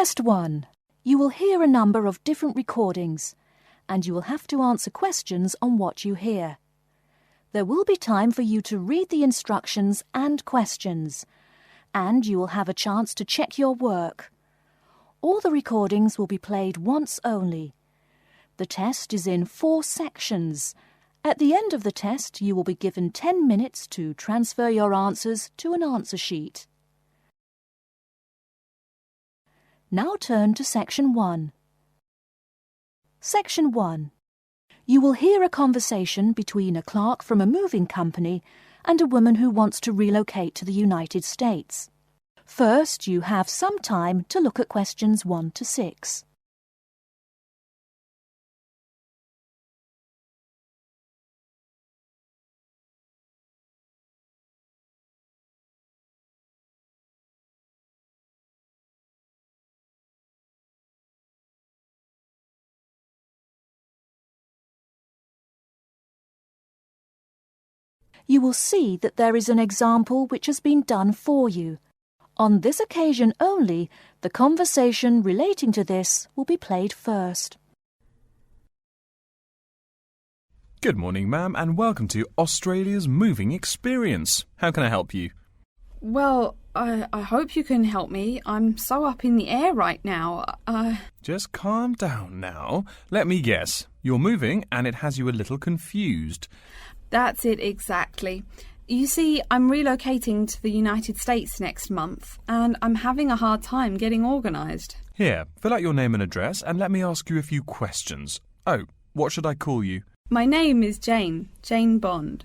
Test 1. You will hear a number of different recordings, and you will have to answer questions on what you hear. There will be time for you to read the instructions and questions, and you will have a chance to check your work. All the recordings will be played once only. The test is in 4 sections. At the end of the test, you will be given 10 minutes to transfer your answers to an answer sheet. Now turn to Section 1. Section 1. You will hear a conversation between a clerk from a moving company and a woman who wants to relocate to the United States. First, you have some time to look at questions 1 to 6. You will see that there is an example which has been done for you. On this occasion only, the conversation relating to this will be played first. Good morning, ma'am, and welcome to Australia's Moving Experience. How can I help you? Well, I hope you can help me. I'm so up in the air right now. Just calm down now. Let me guess. You're moving and it has you a little confused. That's it exactly. You see, I'm relocating to the United States next month, and I'm having a hard time getting organised. Here, fill out your name and address and let me ask you a few questions. Oh, what should I call you? My name is Jane Bond.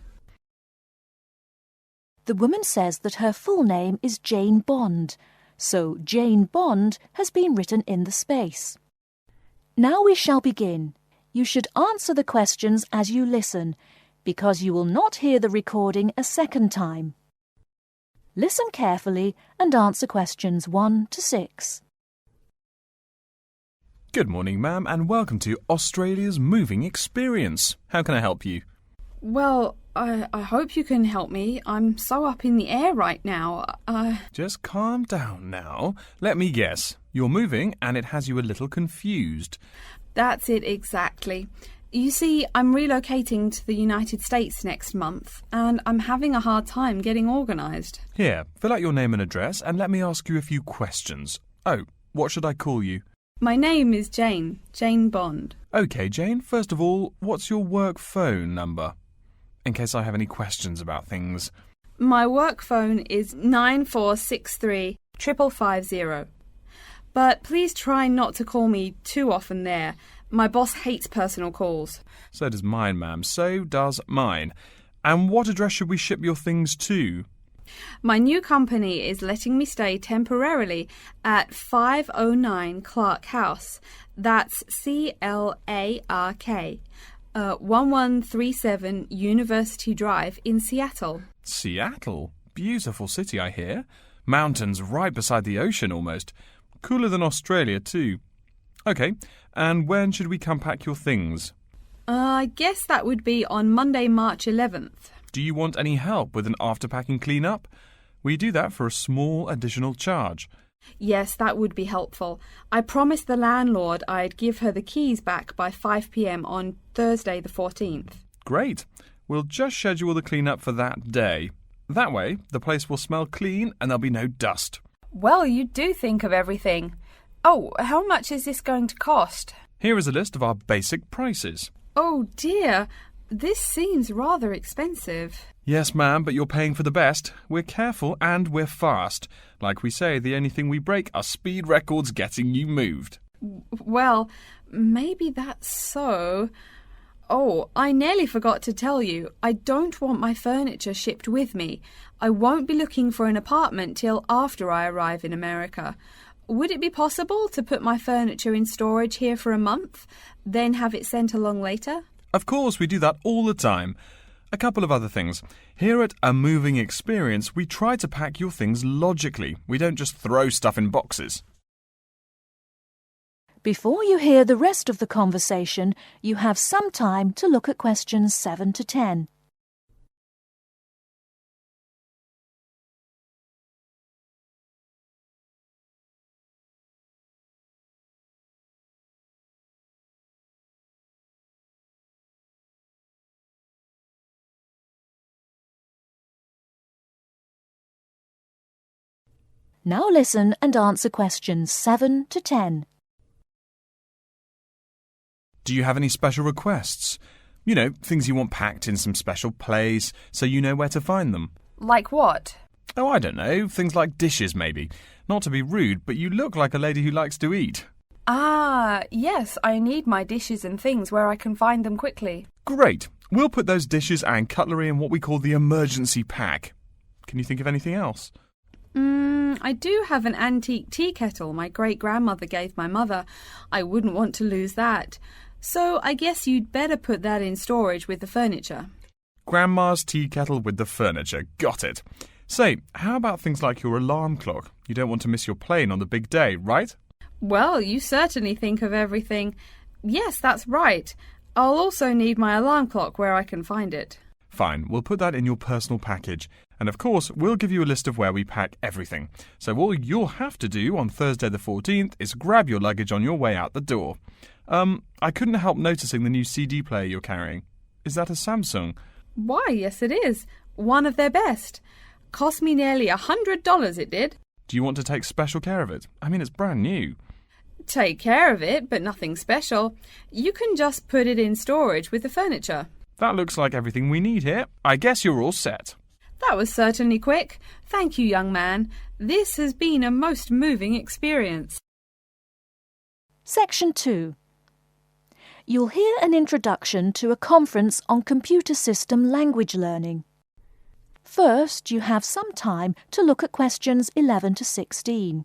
The woman says that her full name is Jane Bond, so Jane Bond has been written in the space. Now we shall begin. You should answer the questions as you listen, because you will not hear the recording a second time. Listen carefully and answer questions 1 to 6. Good morning, ma'am, and welcome to Australia's Moving Experience. How can I help you? Well, I hope you can help me. I'm so up in the air right now. Just calm down now. Let me guess. You're moving and it has you a little confused. That's it exactly. You see, I'm relocating to the United States next month, and I'm having a hard time getting organised. Here, fill out your name and address and let me ask you a few questions. Oh, what should I call you? My name is Jane Bond. OK, Jane, first of all, what's your work phone number? In case I have any questions about things. My work phone is 9463 550. But please try not to call me too often there. My boss hates personal calls. So does mine, ma'am. So does mine. And what address should we ship your things to? My new company is letting me stay temporarily at 509 Clark House. That's CLARK. 1137 University Drive in Seattle. Seattle? Beautiful city, I hear. Mountains right beside the ocean almost. Cooler than Australia too. OK, and when should we come pack your things? I guess that would be on Monday, March 11th. Do you want any help with an after-packing clean-up? We do that for a small additional charge. Yes, that would be helpful. I promised the landlord I'd give her the keys back by 5 p.m. on Thursday the 14th. Great. We'll just schedule the clean-up for that day. That way, the place will smell clean and there'll be no dust. Well, you do think of everything. Oh, how much is this going to cost? Here is a list of our basic prices. Oh dear, this seems rather expensive. Yes, ma'am, but you're paying for the best. We're careful and we're fast. Like we say, the only thing we break are speed records getting you moved. Well, maybe that's so. Oh, I nearly forgot to tell you. I don't want my furniture shipped with me. I won't be looking for an apartment till after I arrive in America. Would it be possible to put my furniture in storage here for a month, then have it sent along later? Of course, we do that all the time. A couple of other things. Here at A Moving Experience, we try to pack your things logically. We don't just throw stuff in boxes. Before you hear the rest of the conversation, you have some time to look at questions 7 to 10. Now listen and answer questions 7 to 10. Do you have any special requests? You know, things you want packed in some special place so you know where to find them. Like what? Oh, I don't know. Things like dishes, maybe. Not to be rude, but you look like a lady who likes to eat. Ah, yes, I need my dishes and things where I can find them quickly. Great. We'll put those dishes and cutlery in what we call the emergency pack. Can you think of anything else? I do have an antique tea kettle my great-grandmother gave my mother. I wouldn't want to lose that. So I guess you'd better put that in storage with the furniture. Grandma's tea kettle with the furniture. Got it. Say, how about things like your alarm clock? You don't want to miss your plane on the big day, right? Well, you certainly think of everything. Yes, that's right. I'll also need my alarm clock where I can find it. Fine, we'll put that in your personal package. And of course, we'll give you a list of where we pack everything. So all you'll have to do on Thursday the 14th is grab your luggage on your way out the door. I couldn't help noticing the new CD player you're carrying. Is that a Samsung? Why, yes it is. One of their best. Cost me nearly $100, it did. Do you want to take special care of it? I mean, it's brand new. Take care of it, but nothing special. You can just put it in storage with the furniture. That looks like everything we need here. I guess you're all set. That was certainly quick. Thank you, young man. This has been a most moving experience. Section 2. You'll hear an introduction to a conference on computer system language learning. First, you have some time to look at questions 11 to 16.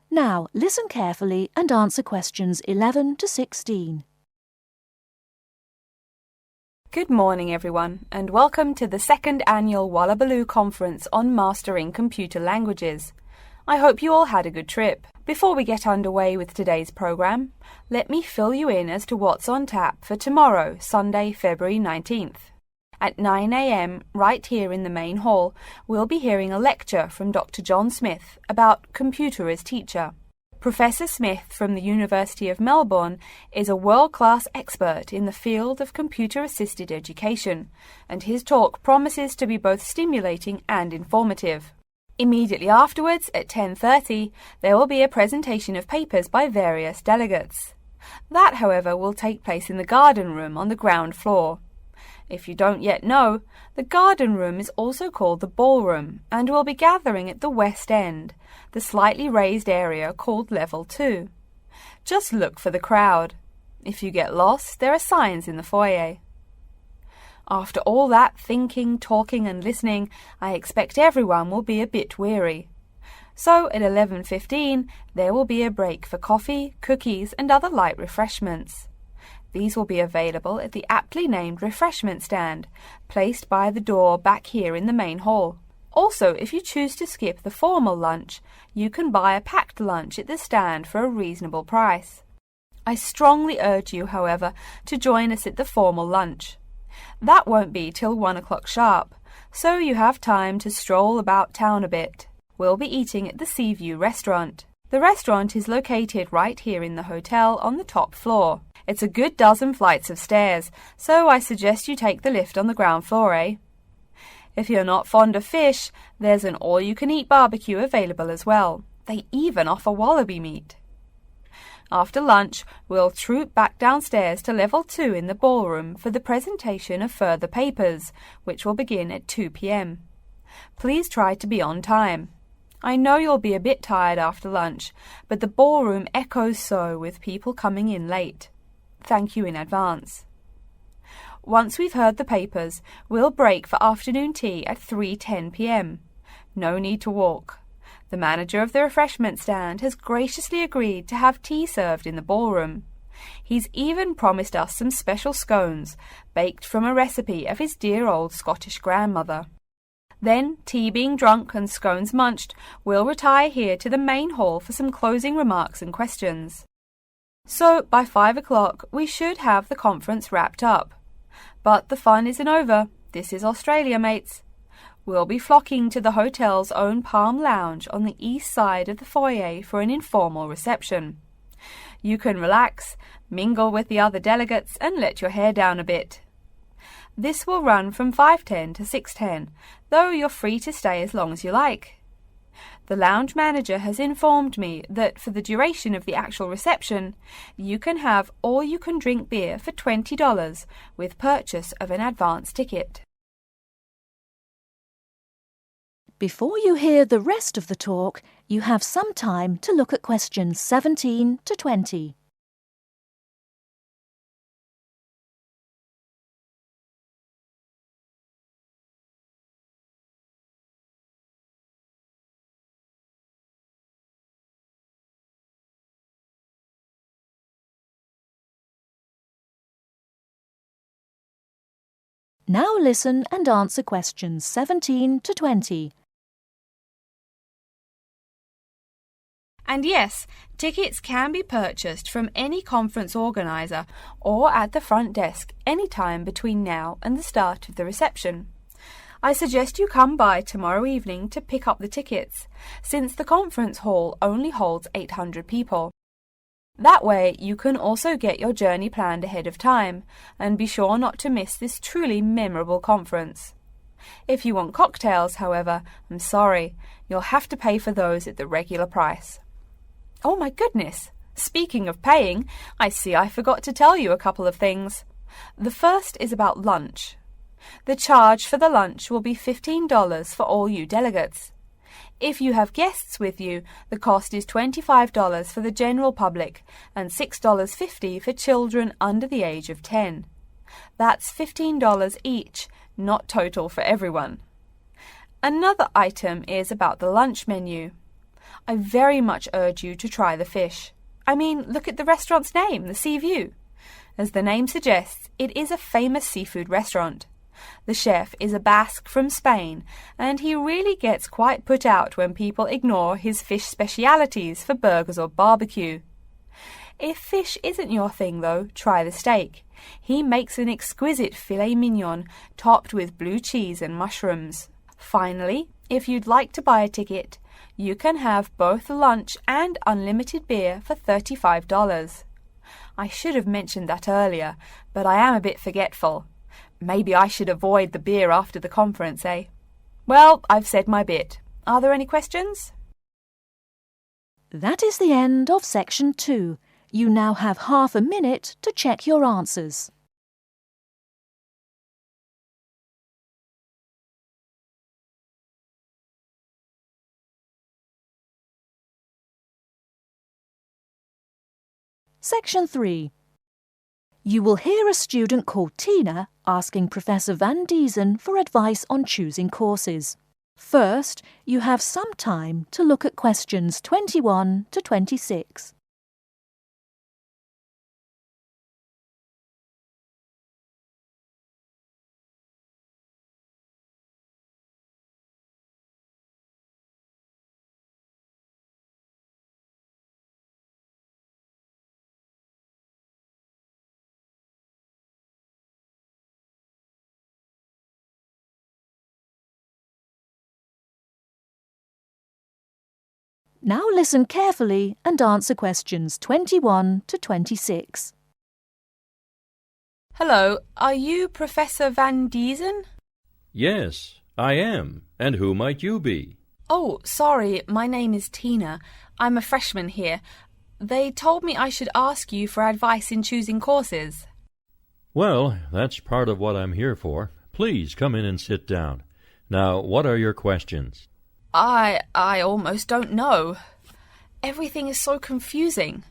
Now, listen carefully and answer questions 11 to 16. Good morning, everyone, and welcome to the second annual Wallabaloo Conference on Mastering Computer Languages. I hope you all had a good trip. Before we get underway with today's program, let me fill you in as to what's on tap for tomorrow, Sunday, February 19th. At 9 a.m, right here in the main hall, we'll be hearing a lecture from Dr. John Smith about computer as teacher. Professor Smith from the University of Melbourne is a world-class expert in the field of computer-assisted education, and his talk promises to be both stimulating and informative. Immediately afterwards, at 10:30, there will be a presentation of papers by various delegates. That, however, will take place in the garden room on the ground floor. If you don't yet know, the garden room is also called the ballroom and will be gathering at the west end, the slightly raised area called Level 2. Just look for the crowd. If you get lost, there are signs in the foyer. After all that thinking, talking and listening, I expect everyone will be a bit weary. So at 11:15, there will be a break for coffee, cookies and other light refreshments. These will be available at the aptly named refreshment stand, placed by the door back here in the main hall. Also, if you choose to skip the formal lunch, you can buy a packed lunch at the stand for a reasonable price. I strongly urge you, however, to join us at the formal lunch. That won't be till 1 o'clock sharp, so you have time to stroll about town a bit. We'll be eating at the Seaview restaurant. The restaurant is located right here in the hotel on the top floor. It's a good dozen flights of stairs, so I suggest you take the lift on the ground floor, eh? If you're not fond of fish, there's an all-you-can-eat barbecue available as well. They even offer wallaby meat. After lunch, we'll troop back downstairs to Level 2 in the ballroom for the presentation of further papers, which will begin at 2 p.m. Please try to be on time. I know you'll be a bit tired after lunch, but the ballroom echoes so with people coming in late. Thank you in advance. Once we've heard the papers, we'll break for afternoon tea at 3:10 p.m. No need to walk. The manager of the refreshment stand has graciously agreed to have tea served in the ballroom. He's even promised us some special scones, baked from a recipe of his dear old Scottish grandmother. Then, tea being drunk and scones munched, we'll retire here to the main hall for some closing remarks and questions. So, by 5 o'clock, we should have the conference wrapped up. But the fun isn't over. This is Australia, mates. We'll be flocking to the hotel's own Palm Lounge on the east side of the foyer for an informal reception. You can relax, mingle with the other delegates, and let your hair down a bit. This will run from 5:10 to 6:10, though you're free to stay as long as you like. The lounge manager has informed me that for the duration of the actual reception, you can have all-you-can-drink beer for $20 with purchase of an advance ticket. Before you hear the rest of the talk, you have some time to look at questions 17 to 20. Now listen and answer questions 17 to 20. And yes, tickets can be purchased from any conference organiser or at the front desk any time between now and the start of the reception. I suggest you come by tomorrow evening to pick up the tickets, since the conference hall only holds 800 people. That way you can also get your journey planned ahead of time and be sure not to miss this truly memorable conference. If you want cocktails, however, I'm sorry, you'll have to pay for those at the regular price. Oh my goodness! Speaking of paying, I see I forgot to tell you a couple of things. The first is about lunch. The charge for the lunch will be $15 for all you delegates. If you have guests with you, the cost is $25 for the general public and $6.50 for children under the age of 10. That's $15 each, not total for everyone. Another item is about the lunch menu. I very much urge you to try the fish. I mean, look at the restaurant's name, the Sea View. As the name suggests, it is a famous seafood restaurant. The chef is a Basque from Spain, and he really gets quite put out when people ignore his fish specialities for burgers or barbecue. If fish isn't your thing, though, try the steak. He makes an exquisite filet mignon topped with blue cheese and mushrooms. Finally, if you'd like to buy a ticket, you can have both lunch and unlimited beer for $35. I should have mentioned that earlier, but I am a bit forgetful. Maybe I should avoid the beer after the conference, eh? Well, I've said my bit. Are there any questions? That is the end of section 2. You now have half a minute to check your answers. Section 3. You will hear a student called Tina asking Professor Van Diesen for advice on choosing courses. First, you have some time to look at questions 21 to 26. Now listen carefully and answer questions 21 to 26. Hello, are you Professor Van Diesen? Yes, I am. And who might you be? Oh, sorry, my name is Tina. I'm a freshman here. They told me I should ask you for advice in choosing courses. Well, that's part of what I'm here for. Please come in and sit down. Now, what are your questions? I almost don't know. Everything is so confusing.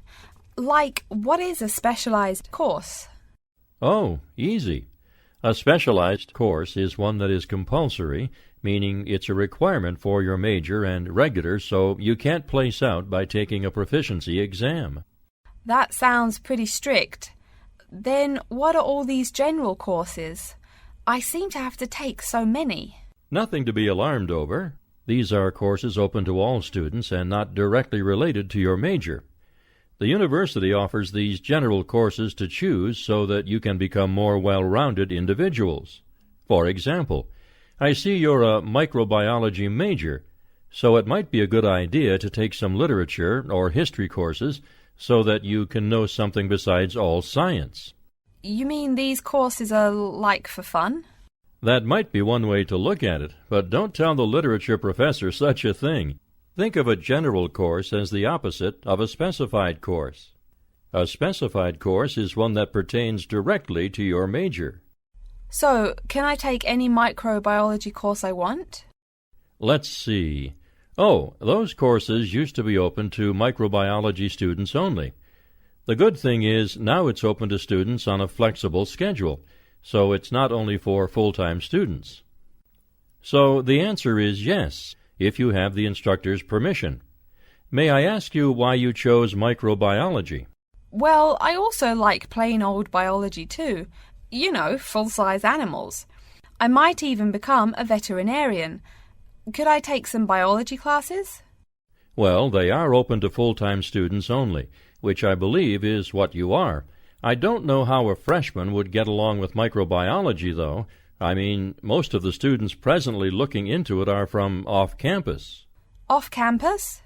Like, what is a specialized course? Oh, easy. A specialized course is one that is compulsory, meaning it's a requirement for your major and regular, so you can't place out by taking a proficiency exam. That sounds pretty strict. Then what are all these general courses? I seem to have to take so many. Nothing to be alarmed over. These are courses open to all students and not directly related to your major. The university offers these general courses to choose so that you can become more well-rounded individuals. For example, I see you're a microbiology major, so it might be a good idea to take some literature or history courses so that you can know something besides all science. You mean these courses are like for fun? That might be one way to look at it, but don't tell the literature professor such a thing. Think of a general course as the opposite of a specified course. A specified course is one that pertains directly to your major. So, can I take any microbiology course I want? Let's see. Oh, those courses used to be open to microbiology students only. The good thing is now it's open to students on a flexible schedule, so it's not only for full-time students. So the answer is yes, if you have the instructor's permission. May I ask you why you chose microbiology? Well, I also like plain old biology too. You know, full-size animals. I might even become a veterinarian. Could I take some biology classes? Well, they are open to full-time students only, which I believe is what you are. I don't know how a freshman would get along with microbiology, though. I mean, most of the students presently looking into it are from off-campus. Off-campus?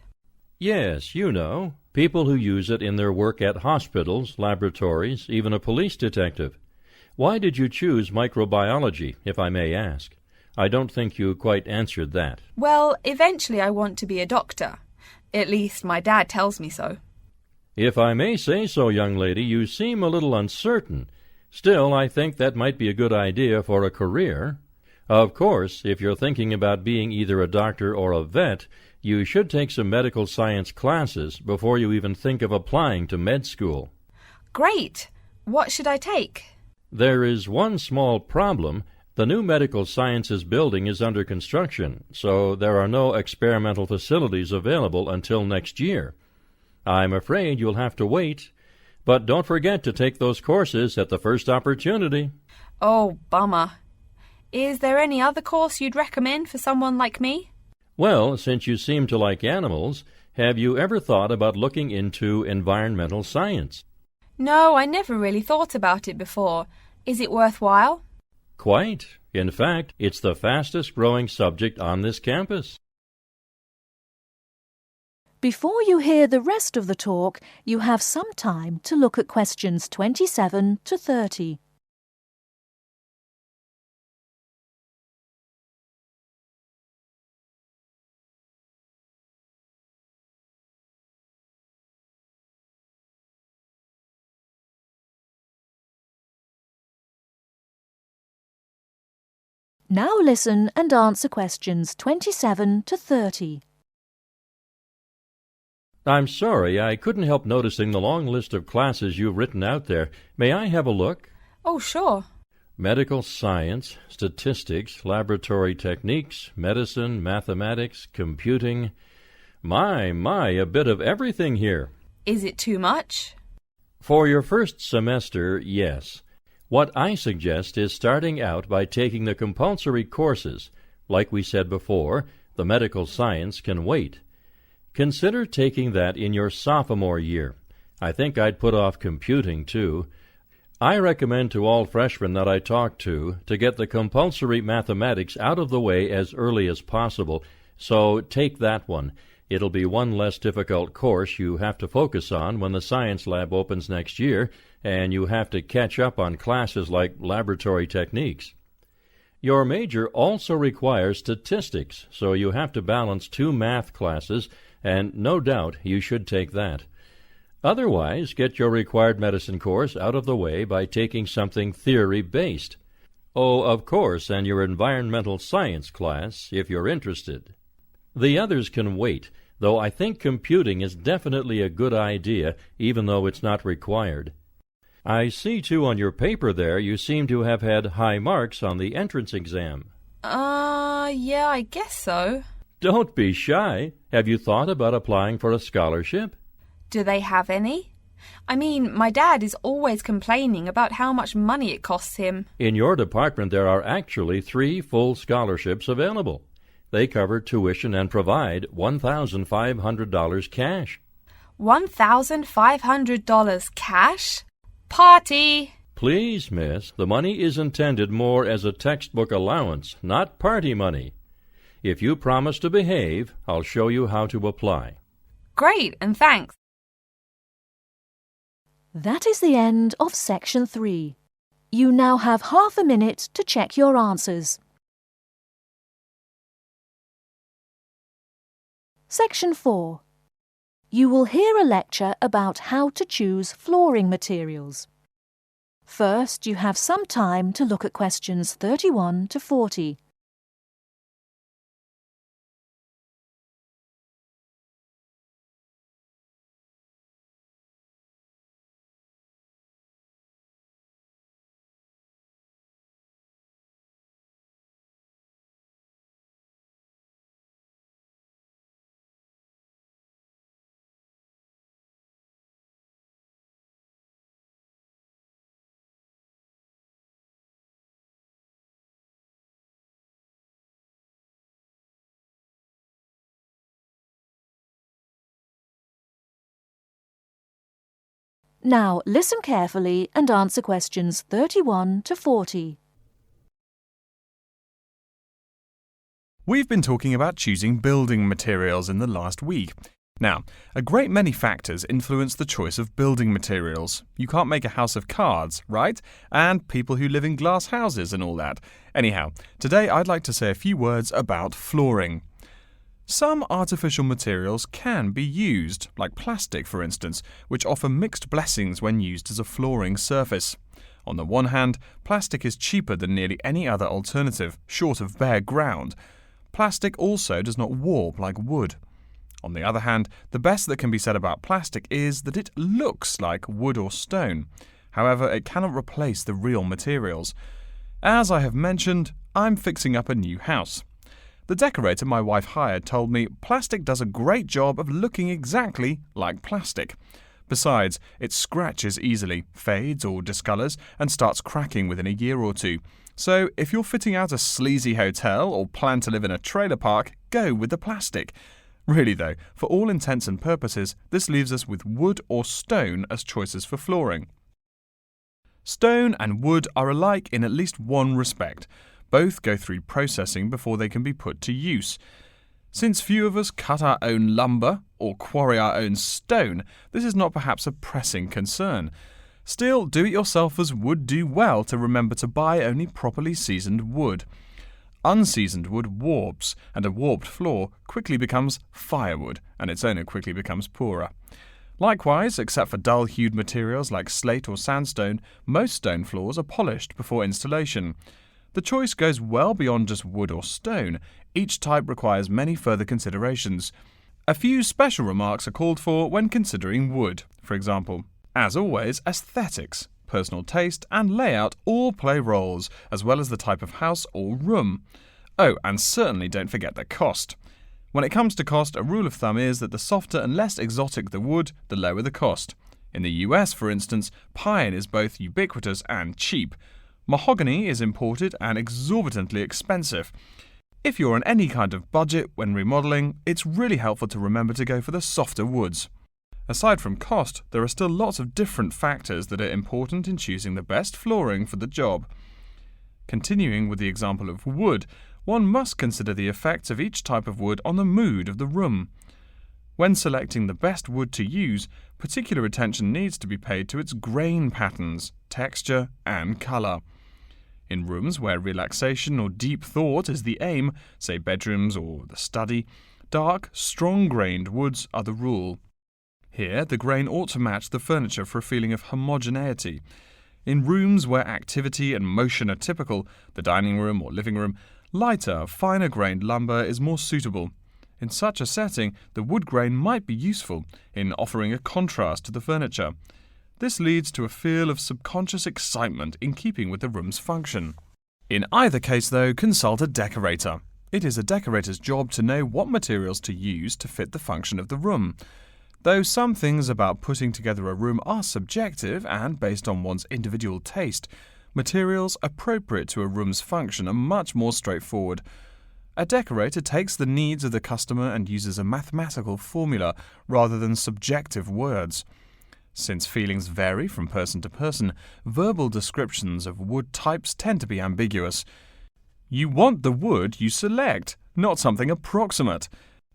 Yes, you know, people who use it in their work at hospitals, laboratories, even a police detective. Why did you choose microbiology, if I may ask? I don't think you quite answered that. Well, eventually I want to be a doctor. At least my dad tells me so. If I may say so, young lady, you seem a little uncertain. Still, I think that might be a good idea for a career. Of course, if you're thinking about being either a doctor or a vet, you should take some medical science classes before you even think of applying to med school. Great! What should I take? There is one small problem. The new medical sciences building is under construction, so there are no experimental facilities available until next year. I'm afraid you'll have to wait, but don't forget to take those courses at the first opportunity. Oh, bummer. Is there any other course you'd recommend for someone like me? Well, since you seem to like animals, have you ever thought about looking into environmental science? No, I never really thought about it before. Is it worthwhile? Quite. In fact, it's the fastest-growing subject on this campus. Before you hear the rest of the talk, you have some time to look at questions 27 to 30. Now listen and answer questions 27 to 30. I'm sorry, I couldn't help noticing the long list of classes you've written out there. May I have a look? Oh, sure. Medical science, statistics, laboratory techniques, medicine, mathematics, computing. My, a bit of everything here. Is it too much? For your first semester, yes. What I suggest is starting out by taking the compulsory courses. Like we said before, the medical science can wait. Consider taking that in your sophomore year. I think I'd put off computing, too. I recommend to all freshmen that I talk to get the compulsory mathematics out of the way as early as possible, so take that one. It'll be one less difficult course you have to focus on when the science lab opens next year, and you have to catch up on classes like laboratory techniques. Your major also requires statistics, so you have to balance 2 math classes, and no doubt you should take that. Otherwise, get your required medicine course out of the way by taking something theory-based. Oh, of course, and your environmental science class, if you're interested. The others can wait, though I think computing is definitely a good idea, even though it's not required. I see, too, on your paper there you seem to have had high marks on the entrance exam. Yeah, I guess so. Don't be shy. Have you thought about applying for a scholarship? Do they have any? I mean, my dad is always complaining about how much money it costs him. In your department, there are actually 3 full scholarships available. They cover tuition and provide $1,500 cash. $1,500 cash? Party! Please, miss, the money is intended more as a textbook allowance, not party money. If you promise to behave, I'll show you how to apply. Great, and thanks. That is the end of Section 3. You now have half a minute to check your answers. Section 4. You will hear a lecture about how to choose flooring materials. First, you have some time to look at questions 31 to 40. Now listen carefully and answer questions 31 to 40. We've been talking about choosing building materials in the last week. Now, a great many factors influence the choice of building materials. You can't make a house of cards, right? And people who live in glass houses and all that. Anyhow, today I'd like to say a few words about flooring. Some artificial materials can be used, like plastic for instance, which offer mixed blessings when used as a flooring surface. On the one hand, plastic is cheaper than nearly any other alternative, short of bare ground. Plastic also does not warp like wood. On the other hand, the best that can be said about plastic is that it looks like wood or stone. However, it cannot replace the real materials. As I have mentioned, I'm fixing up a new house. The decorator my wife hired told me plastic does a great job of looking exactly like plastic. Besides, it scratches easily, fades or discolours, and starts cracking within a year or two. So, if you're fitting out a sleazy hotel or plan to live in a trailer park, go with the plastic. Really though, for all intents and purposes, this leaves us with wood or stone as choices for flooring. Stone and wood are alike in at least one respect. Both go through processing before they can be put to use. Since few of us cut our own lumber or quarry our own stone, this is not perhaps a pressing concern. Still, do-it-yourselfers would do well to remember to buy only properly seasoned wood. Unseasoned wood warps, and a warped floor quickly becomes firewood, and its owner quickly becomes poorer. Likewise, except for dull-hued materials like slate or sandstone, most stone floors are polished before installation. The choice goes well beyond just wood or stone. Each type requires many further considerations. A few special remarks are called for when considering wood. For example, as always, aesthetics, personal taste, and layout all play roles, as well as the type of house or room. Oh, and certainly don't forget the cost. When it comes to cost, a rule of thumb is that the softer and less exotic the wood, the lower the cost. In the US, for instance, pine is both ubiquitous and cheap. Mahogany is imported and exorbitantly expensive. If you're on any kind of budget when remodeling, it's really helpful to remember to go for the softer woods. Aside from cost, there are still lots of different factors that are important in choosing the best flooring for the job. Continuing with the example of wood, one must consider the effects of each type of wood on the mood of the room. When selecting the best wood to use, particular attention needs to be paid to its grain patterns, texture, and colour. In rooms where relaxation or deep thought is the aim, say bedrooms or the study, dark, strong-grained woods are the rule. Here, the grain ought to match the furniture for a feeling of homogeneity. In rooms where activity and motion are typical, the dining room or living room, lighter, finer-grained lumber is more suitable. In such a setting, the wood grain might be useful in offering a contrast to the furniture. This leads to a feel of subconscious excitement in keeping with the room's function. In either case, though, consult a decorator. It is a decorator's job to know what materials to use to fit the function of the room. Though some things about putting together a room are subjective and based on one's individual taste, materials appropriate to a room's function are much more straightforward. A decorator takes the needs of the customer and uses a mathematical formula rather than subjective words. Since feelings vary from person to person, verbal descriptions of wood types tend to be ambiguous. You want the wood you select, not something approximate.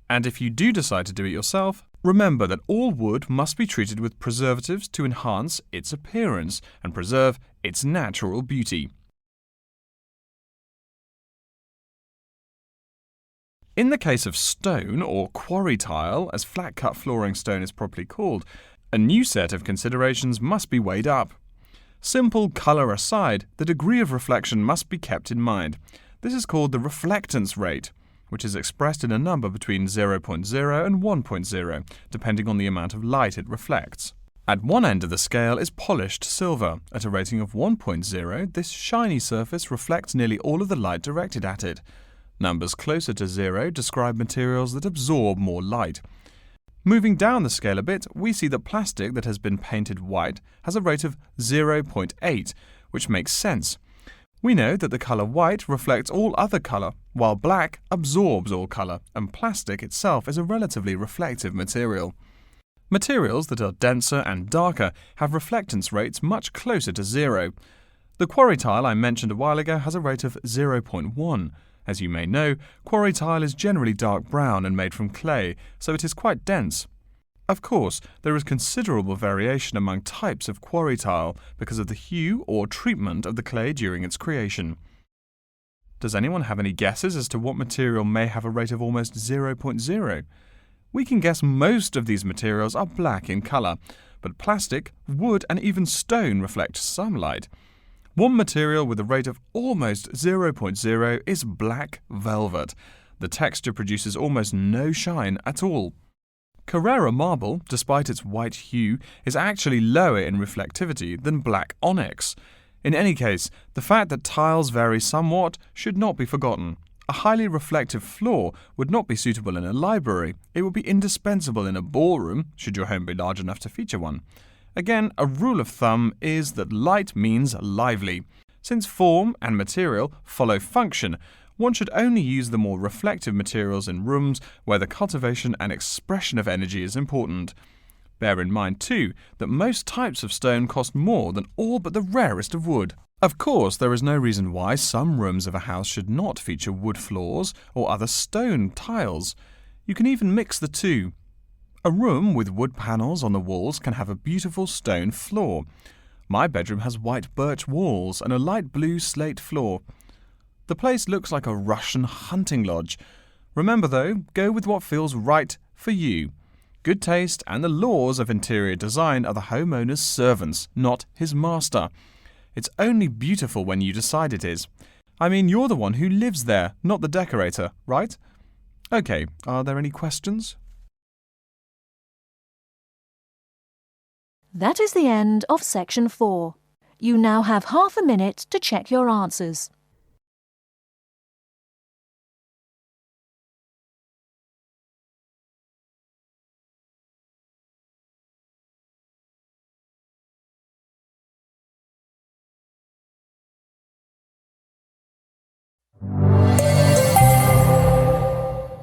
And if you do decide to do it yourself, remember that all wood must be treated with preservatives to enhance its appearance and preserve its natural beauty. In the case of stone, or quarry tile, as flat-cut flooring stone is properly called, a new set of considerations must be weighed up. Simple colour aside, the degree of reflection must be kept in mind. This is called the reflectance rate, which is expressed in a number between 0.0 and 1.0, depending on the amount of light it reflects. At one end of the scale is polished silver. At a rating of 1.0, this shiny surface reflects nearly all of the light directed at it. Numbers closer to 0 describe materials that absorb more light. Moving down the scale a bit, we see that plastic that has been painted white has a rate of 0.8, which makes sense. We know that the colour white reflects all other colour, while black absorbs all colour, and plastic itself is a relatively reflective material. Materials that are denser and darker have reflectance rates much closer to 0. The quarry tile I mentioned a while ago has a rate of 0.1. As you may know, quarry tile is generally dark brown and made from clay, so it is quite dense. Of course, there is considerable variation among types of quarry tile because of the hue or treatment of the clay during its creation. Does anyone have any guesses as to what material may have a rate of almost 0.0? We can guess most of these materials are black in colour, but plastic, wood and even stone reflect some light. One material with a rate of almost 0.0 is black velvet. The texture produces almost no shine at all. Carrara marble, despite its white hue, is actually lower in reflectivity than black onyx. In any case, the fact that tiles vary somewhat should not be forgotten. A highly reflective floor would not be suitable in a library. It would be indispensable in a ballroom, should your home be large enough to feature one. Again, a rule of thumb is that light means lively. Since form and material follow function, one should only use the more reflective materials in rooms where the cultivation and expression of energy is important. Bear in mind, too, that most types of stone cost more than all but the rarest of wood. Of course, there is no reason why some rooms of a house should not feature wood floors or other stone tiles. You can even mix the two. A room with wood panels on the walls can have a beautiful stone floor. My bedroom has white birch walls and a light blue slate floor. The place looks like a Russian hunting lodge. Remember though, go with what feels right for you. Good taste and the laws of interior design are the homeowner's servants, not his master. It's only beautiful when you decide it is. I mean, you're the one who lives there, not the decorator, right? Okay, are there any questions? That is the end of section 4. You now have half a minute to check your answers.